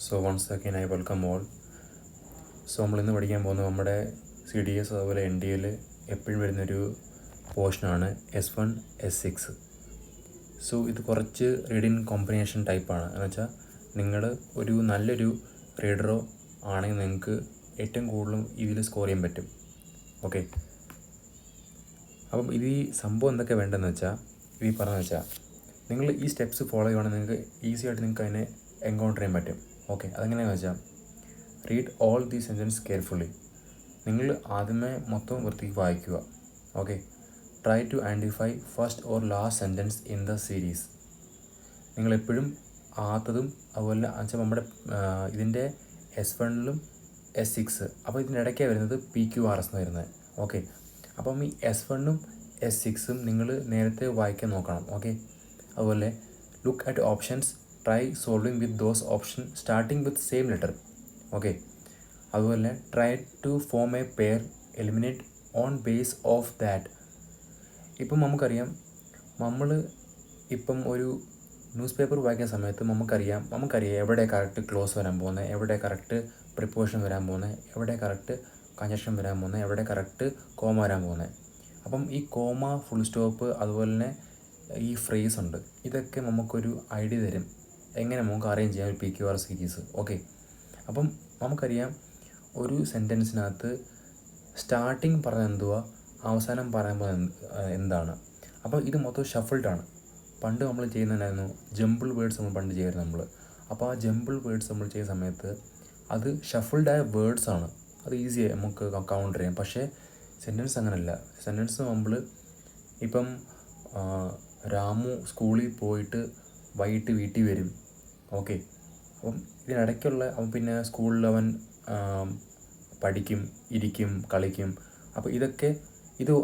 So once again I welcome all. So നമ്മളിന്ന് പഠിക്കാൻ പോകുന്നത് നമ്മുടെ CDS അതുപോലെ NDAയിൽ എപ്പോഴും വരുന്നൊരു പോർഷനാണ് S1 S6. സോ ഇത് കുറച്ച് റീഡിങ് കോമ്പിനേഷൻ ടൈപ്പാണ്. എന്ന് വെച്ചാൽ നിങ്ങൾ ഒരു നല്ലൊരു റീഡറോ ആണെങ്കിൽ നിങ്ങൾക്ക് ഏറ്റവും കൂടുതലും ഇതിൽ സ്കോർ ചെയ്യാൻ പറ്റും. ഓക്കെ, അപ്പം ഇത് ഈ സംഭവം എന്തൊക്കെ വേണ്ടതെന്ന് വെച്ചാൽ ഈ പറഞ്ഞതെന്ന് വെച്ചാൽ നിങ്ങൾ ഈ സ്റ്റെപ്സ് ഫോളോ ചെയ്യുവാണെങ്കിൽ നിങ്ങൾക്ക് ഈസി ആയിട്ട് നിങ്ങൾക്ക് അതിനെ എൻകൗണ്ടർ ചെയ്യാൻ പറ്റും. ഓക്കെ, അതെങ്ങനെയാണെന്ന് വെച്ചാൽ read all the sentence carefully. നിങ്ങൾ ആദ്യമേ മൊത്തം വൃത്തിക്ക് വായിക്കുക. Okay, try to identify first or last sentence in the series. നിങ്ങളെപ്പോഴും ആദ്യതും അതുപോലെ വെച്ചാൽ നമ്മുടെ ഇതിൻ്റെ S1 S6, അപ്പോൾ ഇതിൻ്റെ ഇടയ്ക്കാണ് വരുന്നത് PQRS എന്ന് വരുന്നത്. ഓക്കെ, അപ്പം ഈ S1 S6 നിങ്ങൾ നേരത്തെ വായിക്കാൻ നോക്കണം. ഓക്കെ, അതുപോലെ look at options, try solving with those option starting with same letter. Okay, അതുപോലെ try to form a pair, eliminate on base of that. ഇപ്പം നമുക്കറിയാം, നമ്മൾ ഇപ്പം ഒരു ന്യൂസ് പേപ്പർ വായിക്കുന്ന സമയത്ത് നമുക്കറിയാം എവിടെ കറക്റ്റ് ക്ലോസ് വരാൻ പോകുന്നത്, എവിടെ കറക്റ്റ് പ്രിപ്പോസിഷൻ വരാൻ പോകുന്നത്, എവിടെ കറക്റ്റ് കഞ്ചക്ഷൻ വരാൻ പോകുന്നത്, എവിടെ കറക്റ്റ് കോമ വരാൻ പോകുന്നത്. അപ്പം ഈ കോമ, ഫുൾ സ്റ്റോപ്പ്, അതുപോലെ തന്നെ ഈ ഫ്രേസ് ഉണ്ട്, ഇതൊക്കെ നമുക്കൊരു ഐഡിയ തരും എങ്ങനെ നമുക്ക് അറേഞ്ച് ചെയ്യാം ഒരു PQR സീരീസ്. ഓക്കെ, അപ്പം നമുക്കറിയാം ഒരു സെൻറ്റൻസിനകത്ത് സ്റ്റാർട്ടിങ് പറഞ്ഞ എന്തുവാ, അവസാനം പറയുമ്പോൾ എന്താണ്. അപ്പോൾ ഇത് മൊത്തം ഷഫിൾഡാണ്. പണ്ട് നമ്മൾ ചെയ്യുന്നതായിരുന്നു ജംബിൾ വേർഡ്സ് നമ്മൾ പണ്ട് ചെയ്യുമായിരുന്നു നമ്മൾ. അപ്പോൾ ആ ജംബിൾ വേർഡ്സ് നമ്മൾ ചെയ്യുന്ന സമയത്ത് അത് ഷഫിൾഡായ വേർഡ്സാണ്, അത് ഈസിയായി നമുക്ക് കൗണ്ടർ ചെയ്യാം. പക്ഷേ സെൻറ്റൻസ് അങ്ങനെയല്ല. സെൻറ്റൻസ് നമ്മൾ ഇപ്പം രാമു സ്കൂളിൽ പോയിട്ട് വൈകിട്ട് വീട്ടിൽ വരും. ഓക്കെ, അപ്പം ഇതിനിടയ്ക്കുള്ള അവൻ പിന്നെ സ്കൂളിൽ അവൻ പഠിക്കും, ഇരിക്കും, കളിക്കും. അപ്പോൾ ഇതൊക്കെ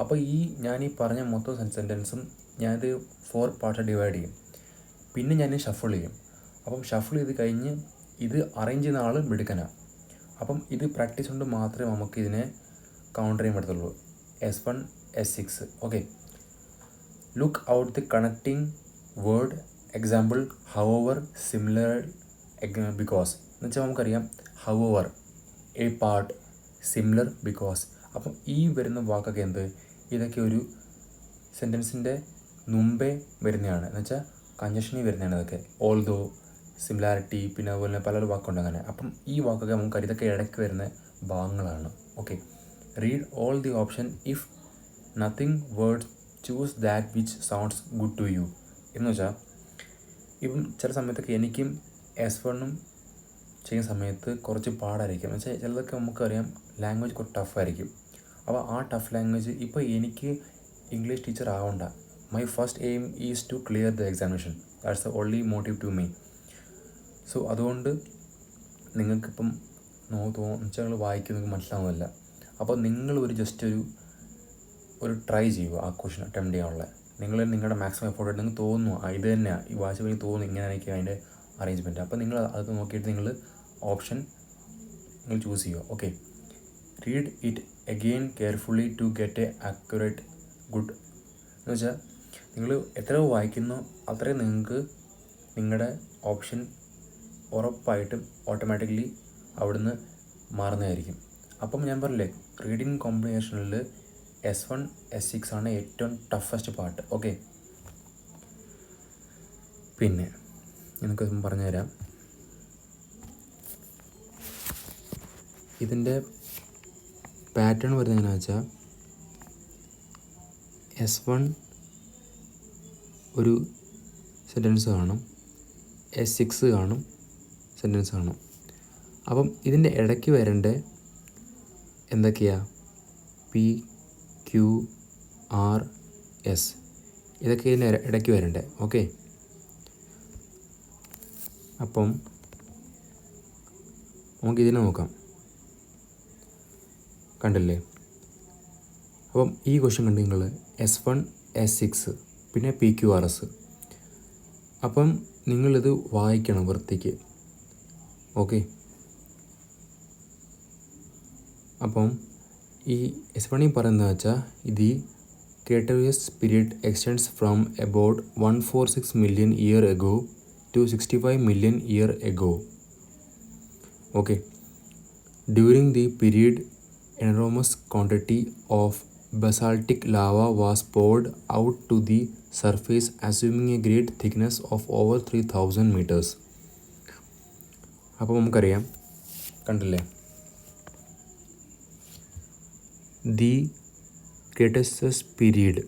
അപ്പോൾ ഞാൻ പറഞ്ഞ മൊത്തം സെൻറ്റൻസും ഞാനിത് 4 പാർട്ടായിട്ട് ഡിവൈഡ് ചെയ്യും. പിന്നെ ഞാൻ ഷഫിൾ ചെയ്യും. അപ്പം ഷഫിൾ ചെയ്ത് കഴിഞ്ഞ് ഇത് അറേഞ്ച് ചെയ്യുന്ന ആൾ മിടുക്കനാണ്. അപ്പം ഇത് പ്രാക്ടീസ് കൊണ്ട് മാത്രമേ നമുക്ക് ഇതിനെ കൗണ്ടർ ചെയ്യാൻ പറ്റത്തുള്ളൂ. S1 S6. Okay, look out the connecting word, example however, similar, because എന്ന് വെച്ചാൽ നമുക്കറിയാം however, A part, similar, because. അപ്പം ഈ വരുന്ന വാക്കൊക്കെ ഇതൊക്കെ ഒരു സെൻറ്റൻസിൻ്റെ മുമ്പേ വരുന്നതാണ്. എന്ന് വെച്ചാൽ കഞ്ചക്ഷനിൽ വരുന്നതാണ് ഇതൊക്കെ. ഓൾദോ, സിമിലാരിറ്റി, പിന്നെ അതുപോലെ പല വാക്കുണ്ട് അങ്ങനെ. അപ്പം ഈ വാക്കൊക്കെ നമുക്കറിയാം ഇതൊക്കെ ഇടയ്ക്ക് വരുന്ന ഭാഗങ്ങളാണ്. Okay, read all the option, if nothing word choose that which sounds good to you. എന്ന് വെച്ചാൽ ഇപ്പം ചില സമയത്തൊക്കെ എനിക്കും S1 ചെയ്യുന്ന സമയത്ത് കുറച്ച് പാടായിരിക്കും. എന്ന് വെച്ചാൽ ചിലതൊക്കെ നമുക്കറിയാം ലാംഗ്വേജ് കുറച്ച് ടഫായിരിക്കും. അപ്പോൾ ആ ടഫ് ലാംഗ്വേജ് ഇപ്പോൾ എനിക്ക് ഇംഗ്ലീഷ് ടീച്ചർ ആവണ്ട. My first aim is to clear the examination. That's the only motive to me. So അതുകൊണ്ട് നിങ്ങൾക്കിപ്പം നിങ്ങൾ വായിക്കുന്നത് മനസ്സിലാവുന്നില്ല. അപ്പോൾ നിങ്ങൾ ജസ്റ്റ് ഒരു ട്രൈ ചെയ്യുക ആ ക്വസ്റ്റൻ അറ്റംപ്റ്റ് ചെയ്യാനുള്ള. നിങ്ങളുടെ മാക്സിമം എഫോർട്ട് നിങ്ങൾക്ക് തോന്നുന്നു ഇത് തന്നെയാണ് ഈ വായിച്ച കഴിഞ്ഞ് തോന്നുന്നു ഇങ്ങനെയായിരിക്കും അതിൻ്റെ അറേഞ്ച്മെൻറ്റ്. അപ്പോൾ നിങ്ങൾ അത് നോക്കിയിട്ട് നിങ്ങൾ ഓപ്ഷൻ നിങ്ങൾ ചൂസ് ചെയ്യുക. Okay, read it again carefully to get a accurate good. എന്ന് വെച്ചാൽ നിങ്ങൾ എത്ര വായിക്കുന്നോ അത്രയും നിങ്ങൾക്ക് നിങ്ങളുടെ ഓപ്ഷൻ ഉറപ്പായിട്ടും ഓട്ടോമാറ്റിക്കലി അവിടുന്ന് മാറുന്നതായിരിക്കും. അപ്പം ഞാൻ പറഞ്ഞില്ലേ, റീഡിങ് കോമ്പിനേഷനിൽ S1 S6 ആണ് ഏറ്റവും ടഫസ്റ്റ് പാർട്ട്. ഓക്കെ, പിന്നെ എനിക്ക് പറഞ്ഞുതരാം. ഇതിൻ്റെ പാറ്റേൺ വരുന്നത് എങ്ങനെയാണെന്ന് വെച്ചാൽ S1 ഒരു സെൻറ്റൻസ് കാണും, S6 കാണും, സെൻറ്റൻസ് കാണും. അപ്പം ഇതിൻ്റെ ഇടയ്ക്ക് വരേണ്ട എന്തൊക്കെയാണ്? PQRS, ഇതൊക്കെ ഇതിൻ്റെ ഇടയ്ക്ക് വരണ്ടേ. ഓക്കെ, അപ്പം നമുക്കിതിനെ നോക്കാം. കണ്ടില്ലേ? അപ്പം ഈ ക്വസ്റ്റ്യൻ കണ്ട് നിങ്ങൾ S1 S6 പിന്നെ PQRS. അപ്പം നിങ്ങളിത് വായിക്കണം വൃത്തിക്ക്. ഓക്കെ, അപ്പം ഈ S1 പറയുന്നത് വെച്ചാൽ ഇത് Cretaceous period extends from about 146 million year ago to 65 million year ago. Okay. During the period, enormous quantity of basaltic lava was poured out to the surface, assuming a great thickness of over 3000 meters. അപ്പോൾ നമുക്കറിയാം, കണ്ടില്ലേ, the ക്രെറ്റസസ് period.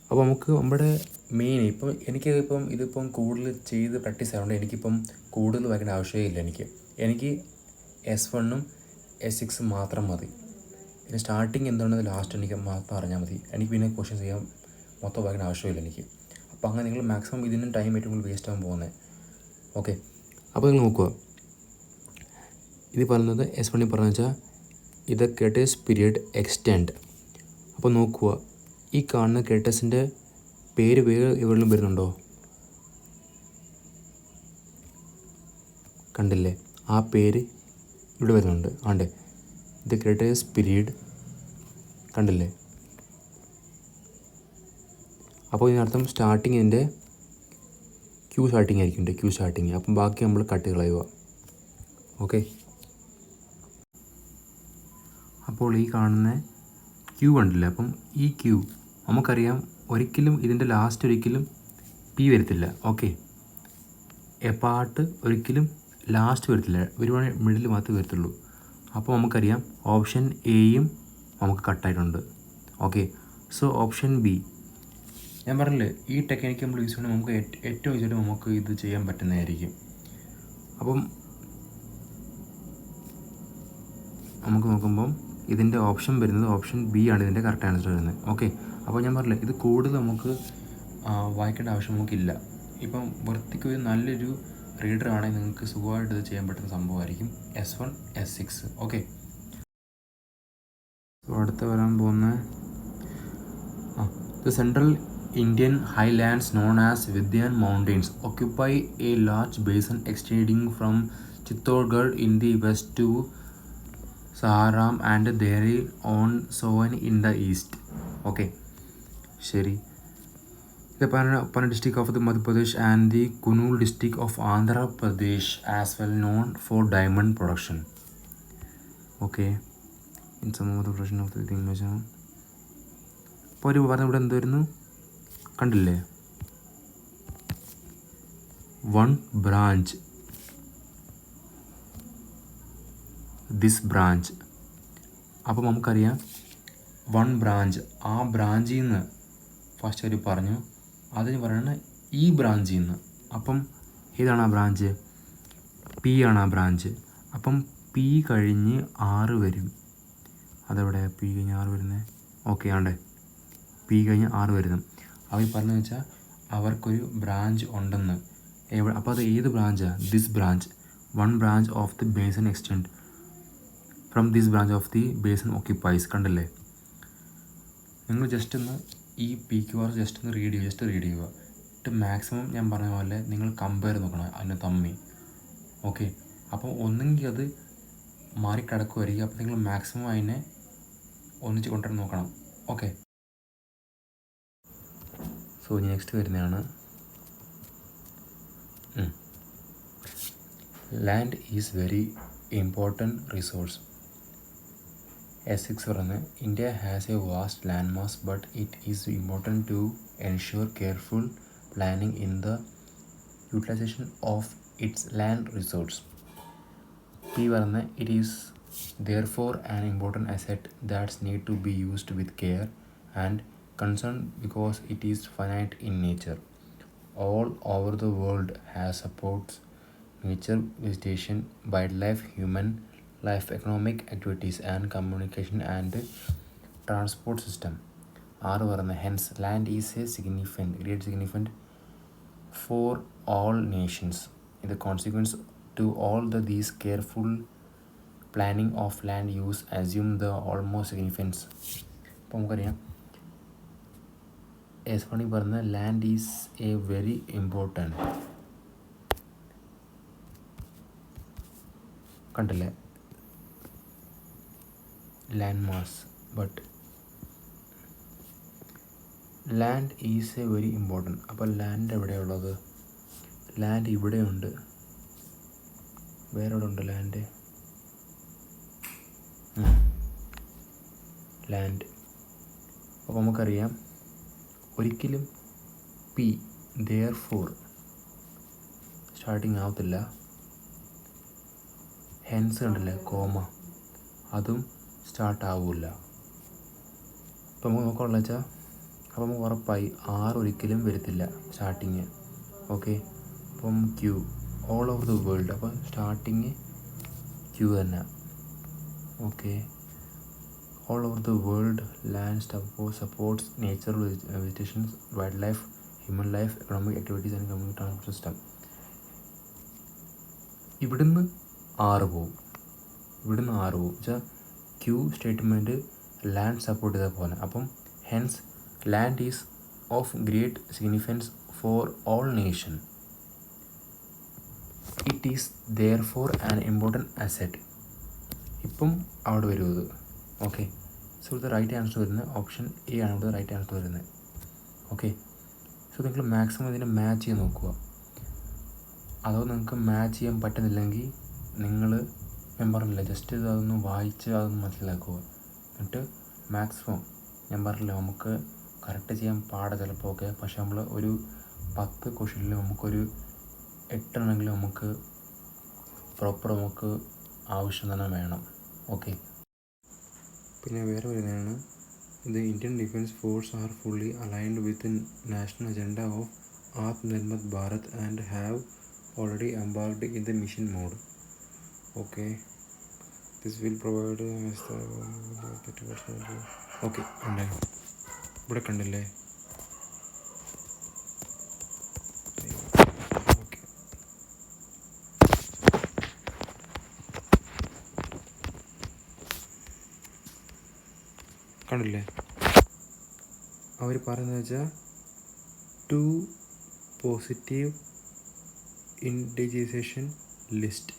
അപ്പോൾ നമുക്ക് നമ്മുടെ main ഇപ്പം ഇതിപ്പം കൂടുതൽ ചെയ്ത് പ്രാക്ടീസ് ആയതുകൊണ്ട് എനിക്കിപ്പം കൂടുതൽ വായിക്കേണ്ട ആവശ്യമേ ഇല്ല. എനിക്ക് S1 S6 മാത്രം മതി. പിന്നെ സ്റ്റാർട്ടിങ് എന്താണെന്ന് ലാസ്റ്റ് എനിക്ക് മാത്രം അറിഞ്ഞാൽ മതി. എനിക്ക് പിന്നെ ക്വസ്റ്റ്യൻസ് ചെയ്യാൻ മൊത്തം വായിക്കേണ്ട ആവശ്യമില്ല എനിക്ക്. അപ്പോൾ അങ്ങനെ നിങ്ങൾ മാക്സിമം ഇതിനും ടൈം ഏറ്റവും കൂടുതൽ വേസ്റ്റ് ആകാൻ പോകുന്നത്. ഓക്കെ, അപ്പോൾ നിങ്ങൾ നോക്കുക, ഇത് പറയുന്നത് S1 പറഞ്ഞു വെച്ചാൽ ഇത് ക്രെറ്റസ് പീരിയഡ് എക്സ്റ്റെൻഡ്. അപ്പോൾ നോക്കുക, ഈ കാണുന്ന ക്രെറ്റസിൻ്റെ പേര് വേറെ എവിടെയും വരുന്നുണ്ടോ? കണ്ടില്ലേ, ആ പേര് ഇവിടെ വരുന്നുണ്ട്. ആണ്ടേ, ദ ക്രെറ്റസ് പീരീഡ്, കണ്ടില്ലേ. അപ്പോൾ ഇതിനർത്ഥം സ്റ്റാർട്ടിങ്ങിൻ്റെ Q സ്റ്റാർട്ടിങ് ആയിരിക്കും, Q സ്റ്റാർട്ടിങ്. അപ്പം ബാക്കി നമ്മൾ കട്ട് കളയുക. ഓക്കെ, അപ്പോൾ ഈ കാണുന്ന Q കണ്ടില്ലേ, അപ്പം ഈ Q നമുക്കറിയാം ഒരിക്കലും ഇതിൻ്റെ ലാസ്റ്റ് ഒരിക്കലും P വരത്തില്ല. ഓക്കെ, എ പാർട്ട് ഒരിക്കലും ലാസ്റ്റ് വരത്തില്ല, ഒരുപാട് മിഡിൽ മാത്രമേ വരത്തുള്ളൂ. അപ്പോൾ നമുക്കറിയാം ഓപ്ഷൻ എയും നമുക്ക് കട്ടായിട്ടുണ്ട്. Okay, so option B. ഞാൻ പറഞ്ഞില്ലേ, ഈ ടെക്നിക്ക് നമ്മൾ യൂസ് ചെയ്യണമെങ്കിൽ നമുക്ക് ഏറ്റവും ഈസിയായിട്ട് നമുക്ക് ഇത് ചെയ്യാൻ പറ്റുന്നതായിരിക്കും. അപ്പം നമുക്ക് നോക്കുമ്പം ഇതിൻ്റെ ഓപ്ഷൻ വരുന്നത് ഓപ്ഷൻ ബി ആണ് ഇതിൻ്റെ കറക്റ്റ് ആൻസർ വരുന്നത്. ഓക്കെ, അപ്പോൾ ഞാൻ പറഞ്ഞില്ലേ, ഇത് കൂടുതൽ നമുക്ക് വായിക്കേണ്ട ആവശ്യം നമുക്കില്ല. ഇപ്പം വൃത്തിക്ക് ഒരു നല്ലൊരു റീഡർ ആണെങ്കിൽ നിങ്ങൾക്ക് സുഖമായിട്ട് ഇത് ചെയ്യാൻ പറ്റുന്ന സംഭവമായിരിക്കും S1 S6. ഓക്കെ, അടുത്ത് വരാൻ പോകുന്ന the central Indian highlands known as Vindhyan Mountains occupy a large basin extending from Chittorgarh in the west to Saharam and therein on Sohan in the east. Okay, ശരി. The Panna district of the Madhya Pradesh and the Kurnool district of Andhra Pradesh as well known for diamond production. Okay, in some of the production of the thing measure. അപ്പോൾ ഒരു പറഞ്ഞ ഇവിടെ എന്തായിരുന്നു കണ്ടില്ലേ, 1 branch, this branch. അപ്പോൾ നമുക്കറിയാം 1 branch, ആ ബ്രാഞ്ചിൽ നിന്ന് ഫസ്റ്റ് അവർ പറഞ്ഞു, അതിന് പറയുന്നത് ഈ ബ്രാഞ്ചിൽ നിന്ന്. അപ്പം ഏതാണ് ആ ബ്രാഞ്ച്? P ആണ് ആ ബ്രാഞ്ച്. അപ്പം P കഴിഞ്ഞ് 6 വരും. അതെവിടെ P കഴിഞ്ഞ് 6 വരുന്നത്? ഓക്കെ, ആണ്ടേ, P കഴിഞ്ഞ് 6 വരുന്നു. അവർ പറഞ്ഞതെന്ന് വെച്ചാൽ അവർക്കൊരു ബ്രാഞ്ച് ഉണ്ടെന്ന്. അപ്പോൾ അത് ഏത് ബ്രാഞ്ചാണ്? This branch. 1 branch of the basin extend from this branch of the basin occupies. കണ്ടല്ലേ, നിങ്ങൾ ജസ്റ്റ് ഒന്ന് ഈ PQR ജസ്റ്റ് ഒന്ന് റീഡ് ചെയ്യുക. എന്നിട്ട് മാക്സിമം ഞാൻ പറഞ്ഞ പോലെ നിങ്ങൾ കമ്പയർ നോക്കണം അതിന് തമ്മി. ഓക്കെ, അപ്പോൾ ഒന്നെങ്കിൽ അത് മാറിക്കിടക്കുമായിരിക്കും. അപ്പോൾ നിങ്ങൾ മാക്സിമം അതിനെ ഒന്നിച്ച് കൊണ്ടുവരാൻ നോക്കണം. ഓക്കെ, സോ നെക്സ്റ്റ് വരുന്നതാണ് land is very important resource. S6 പറയുന്നത് India has a vast land mass but it is important to ensure careful planning in the utilisation of its land resource. P പറയുന്നത് it is therefore an important asset that need to be used with care and concern because it is finite in nature. All over the world has supports nature, vegetation, wildlife, human life, economic activities and communication and transport system. Hence land is a great significant for all nations. In the consequence to all these careful planning of land use assume the almost significance. അപ്പോൾ നമുക്കറിയാം S1 പറഞ്ഞ land is a very important. കണ്ടില്ലേ, land mass but land is a very important. അപ്പോൾ land എവിടെയുള്ളത്? Land ഇവിടെയുണ്ട്. വേറെ എവിടെ ഉണ്ട് ലാൻഡ്? ലാൻഡ്. അപ്പോൾ നമുക്കറിയാം ഒരിക്കലും പി therefore സ്റ്റാർട്ടിങ് ആവത്തില്ല. ഹെൻസ് കണ്ടില്ലേ കോമ, അതും സ്റ്റാർട്ട് ആവില്ല. അപ്പോൾ നമുക്ക് നോക്കാനുള്ള വെച്ചാൽ അപ്പോൾ നമുക്ക് ഉറപ്പായി ആർ ഒരിക്കലും വരത്തില്ല സ്റ്റാർട്ടിങ്. ഓക്കെ, അപ്പം Q all over the world, അപ്പോൾ സ്റ്റാർട്ടിങ് ക്യൂ തന്നെ. Okay, all over the world land supports natural vegetation, wildlife, human life, economic activities and community transport system. ഇവിടുന്ന് 6 പോവും വെച്ചാൽ ക്യൂ സ്റ്റേറ്റ്മെൻറ്റ് ലാൻഡ് സപ്പോർട്ട് ചെയ്താൽ പോലെ. അപ്പം hence land is of great significance for all nation. It is therefore an important asset. ഇപ്പം അവിടെ വരും ഇത്. ഓക്കെ, സോ ഇത് റൈറ്റ് ആൻസർ വരുന്നത് ഓപ്ഷൻ എ ആണ് ഇവിടെ റൈറ്റ് ആൻസർ വരുന്നത്. ഓക്കെ, സോ നിങ്ങൾ മാക്സിമം ഇതിനെ മാച്ച് ചെയ്യാൻ നോക്കുക. അതോ നിങ്ങൾക്ക് മാച്ച് ചെയ്യാൻ പറ്റുന്നില്ലെങ്കിൽ നിങ്ങൾ ഞാൻ പറഞ്ഞില്ല ജസ്റ്റ് ഇത് അതൊന്ന് വായിച്ച് അതൊന്ന് മനസ്സിലാക്കുക. എന്നിട്ട് മാക്സിമം ഞാൻ പറഞ്ഞില്ല നമുക്ക് കറക്റ്റ് ചെയ്യാൻ പാടാ ചിലപ്പോൾ. ഓക്കെ, പക്ഷെ നമ്മൾ ഒരു 10 ക്വസ്റ്റ്യനിൽ നമുക്കൊരു 8 എണ്ണമെങ്കിലും നമുക്ക് പ്രോപ്പർ നമുക്ക് ആവശ്യം തന്നെ വേണം. ഓക്കെ, പിന്നെ വേറെ വരുന്നതാണ് the Indian defence force are fully aligned with national agenda of Atmanirbhar Bharat and have already embarked in the mission mode. Okay, this will provide. Okay, ഉണ്ട് ഇവിടെ കണ്ടില്ലേ. ഓക്കെ, കണ്ടില്ലേ അവർ പറയുന്നത് വെച്ചാൽ 2 പോസിറ്റീവ് ഇൻഡിജൈസേഷൻ ലിസ്റ്റ്.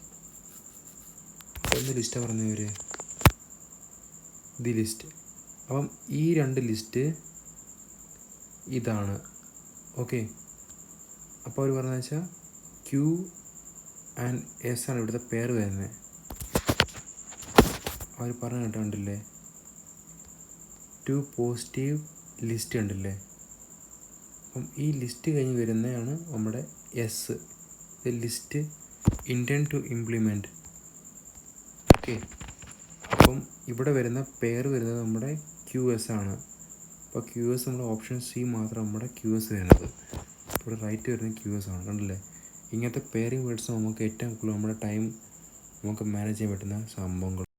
എന്ത് ലിസ്റ്റാണ് പറഞ്ഞവർ? The list. അപ്പം ഈ 2 ലിസ്റ്റ് ഇതാണ്. ഓക്കെ, അപ്പോൾ അവർ പറഞ്ഞതെന്ന് വെച്ചാൽ ക്യൂ ആൻഡ് എസ് ആണ് ഇവിടുത്തെ പേര് വരുന്നത്. അവർ പറഞ്ഞു കേട്ടില്ലേ 2 പോസിറ്റീവ് ലിസ്റ്റ് ഉണ്ടല്ലേ. അപ്പം ഈ ലിസ്റ്റ് കഴിഞ്ഞ് വരുന്നതാണ് നമ്മുടെ S, list intend to implement. Okay, അപ്പം ഇവിടെ വരുന്ന പേര് വരുന്നത് നമ്മുടെ ക്യു എസ് ആണ്. അപ്പോൾ ക്യു എസ് നമ്മുടെ ഓപ്ഷൻ സി മാത്രം നമ്മുടെ ക്യു എസ് വരുന്നത്. ഇവിടെ റൈറ്റ് വരുന്നത് ക്യു എസ് ആണ്. കണ്ടില്ലേ, ഇങ്ങനത്തെ പേരിങ് വേർഡ്സ് നമുക്ക് ഏറ്റവും കൂടുതൽ നമ്മുടെ ടൈം നമുക്ക് മാനേജ് ചെയ്യാൻ പറ്റുന്ന സംഭവങ്ങൾ.